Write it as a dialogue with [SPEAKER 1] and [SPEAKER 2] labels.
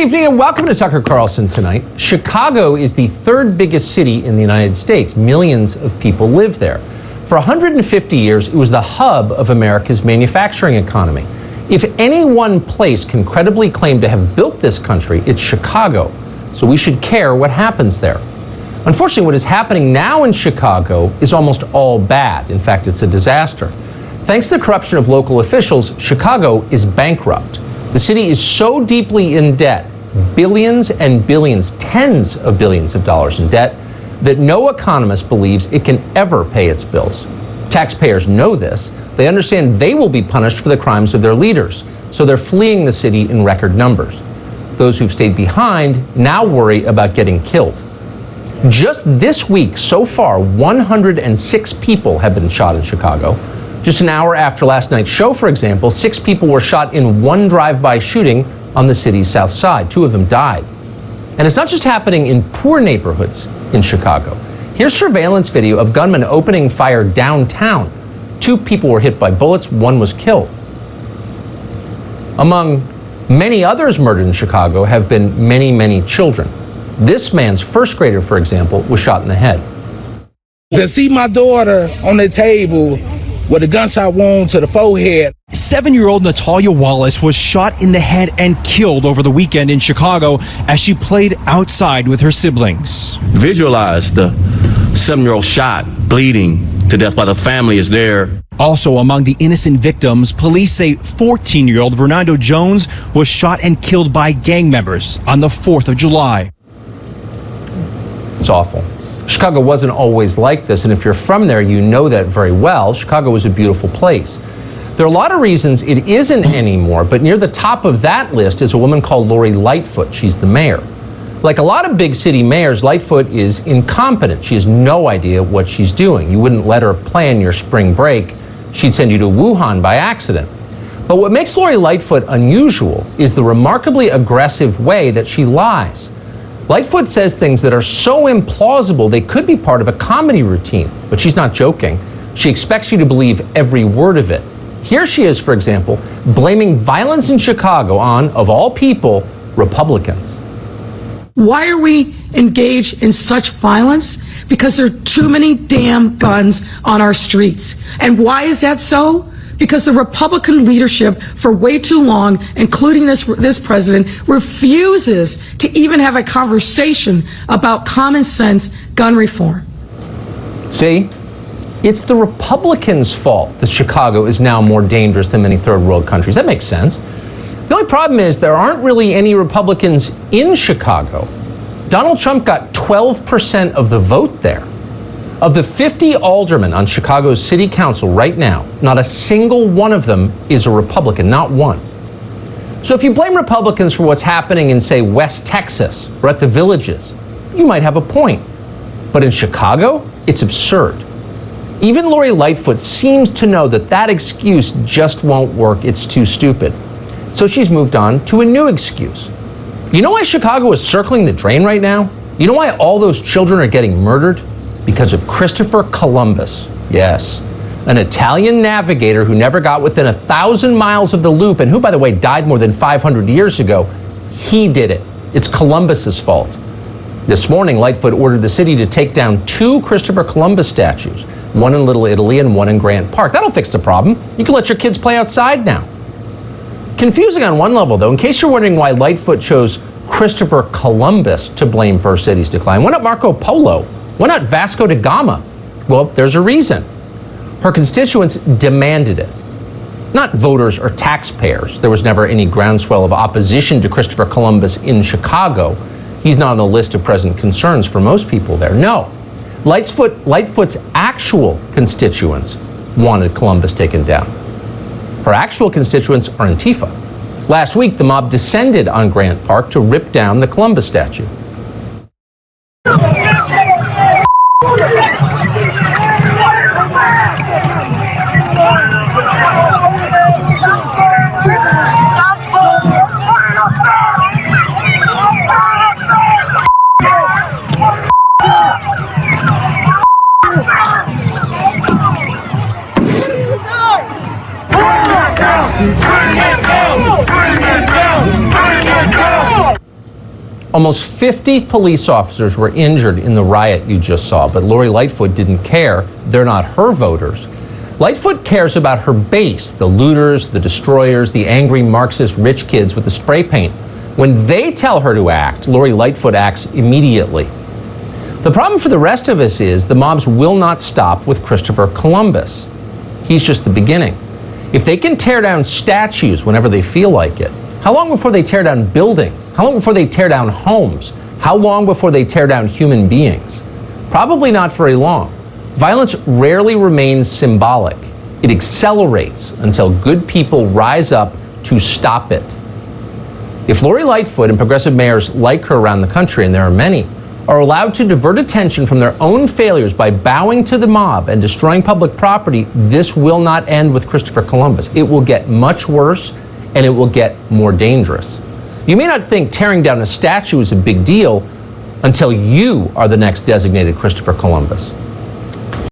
[SPEAKER 1] evening and welcome to Tucker Carlson Tonight. Chicago is the third biggest city in the United States. Millions of people live there. For 150 years, it was the hub of America's manufacturing economy. If any one place can credibly claim to have built this country, it's Chicago. So we should care what happens there. Unfortunately, what is happening now in Chicago is almost all bad. In fact, it's a disaster. Thanks to the corruption of local officials, Chicago is bankrupt. The city is so deeply in debt, billions and billions, tens of billions of dollars in debt, that no economist believes it can ever pay its bills. Taxpayers know this. They understand they will be punished for the crimes of their leaders, so they're fleeing the city in record numbers. Those who've stayed behind now worry about getting killed. Just this week, so far, 106 people have been shot in Chicago. Just an hour after last night's show, for example, 6 people were shot in one drive-by shooting on the city's south side. 2 of them died. And it's not just happening in poor neighborhoods in Chicago. Here's surveillance video of gunmen opening fire downtown. 2 people were hit by bullets, 1 was killed. Among many others murdered in Chicago have been many, many children. This man's first grader, for example, was shot in the head.
[SPEAKER 2] To see my daughter on the table with a gunshot wound to the forehead.
[SPEAKER 3] 7-year-old Natalia Wallace was shot in the head and killed over the weekend in Chicago as she played outside with her siblings.
[SPEAKER 4] Visualize the 7-year-old shot, bleeding to death while the family is there.
[SPEAKER 3] Also among the innocent victims, police say 14-year-old Fernando Jones was shot and killed by gang members on the 4th of July.
[SPEAKER 1] It's awful. Chicago wasn't always like this, and if you're from there, you know that very well. Chicago is a beautiful place. There are a lot of reasons it isn't anymore, but near the top of that list is a woman called Lightfoot. She's the mayor. Like a lot of big city mayors, Lightfoot is incompetent. She has no idea what she's doing. You wouldn't let her plan your spring break. She'd send you to Wuhan by accident. But what makes Lightfoot unusual is the remarkably aggressive way that she lies. Lightfoot says things that are so implausible they could be part of a comedy routine, but she's not joking. She expects you to believe every word of it. Here she is, for example, blaming violence in Chicago on, of all people, Republicans.
[SPEAKER 5] Why are we engaged in such violence? Because there are too many damn guns on our streets. And why is that so? Because the Republican leadership for way too long, including this president, refuses to even have a conversation about common sense gun reform.
[SPEAKER 1] See? It's the Republicans' fault that Chicago is now more dangerous than many third world countries. That makes sense. The only problem is there aren't really any Republicans in Chicago. Donald Trump got 12% of the vote there. Of the 50 aldermen on Chicago's city council right now, not a single one of them is a Republican, not one. So if you blame Republicans for what's happening in, say, West Texas or at the Villages, you might have a point. But in Chicago, it's absurd. Even Lori Lightfoot seems to know that that excuse just won't work. It's too stupid. So she's moved on to a new excuse. You know why Chicago is circling the drain right now? You know why all those children are getting murdered? Because of Christopher Columbus. Yes, an Italian navigator who never got within 1,000 miles of the loop and who, by the way, died more than 500 years ago. He did it. It's Columbus's fault. This morning, Lightfoot ordered the city to take down 2 Christopher Columbus statues, one in Little Italy and one in Grant Park. That'll fix the problem. You can let your kids play outside now. Confusing on one level, though, in case you're wondering why Lightfoot chose Christopher Columbus to blame for our city's decline. Why not Marco Polo? Why not Vasco da Gama? Well, there's a reason. Her constituents demanded it. Not voters or taxpayers. There was never any groundswell of opposition to Christopher Columbus in Chicago. He's not on the list of present concerns for most people there. No. Lightfoot's actual constituents wanted Columbus taken down. Her actual constituents are Antifa. Last week, the mob descended on Grant Park to rip down the Columbus statue. Almost 50 police officers were injured in the riot you just saw, but Lori Lightfoot didn't care. They're not her voters. Lightfoot cares about her base, the looters, the destroyers, the angry Marxist rich kids with the spray paint. When they tell her to act, Lori Lightfoot acts immediately. The problem for the rest of us is the mobs will not stop with Christopher Columbus. He's just the beginning. If they can tear down statues whenever they feel like it, how long before they tear down buildings? How long before they tear down homes? How long before they tear down human beings? Probably not very long. Violence rarely remains symbolic. It accelerates until good people rise up to stop it. If Lori Lightfoot and progressive mayors like her around the country, and there are many, are allowed to divert attention from their own failures by bowing to the mob and destroying public property, this will not end with Christopher Columbus. It will get much worse, and it will get more dangerous. You may not think tearing down a statue is a big deal until you are the next designated Christopher Columbus.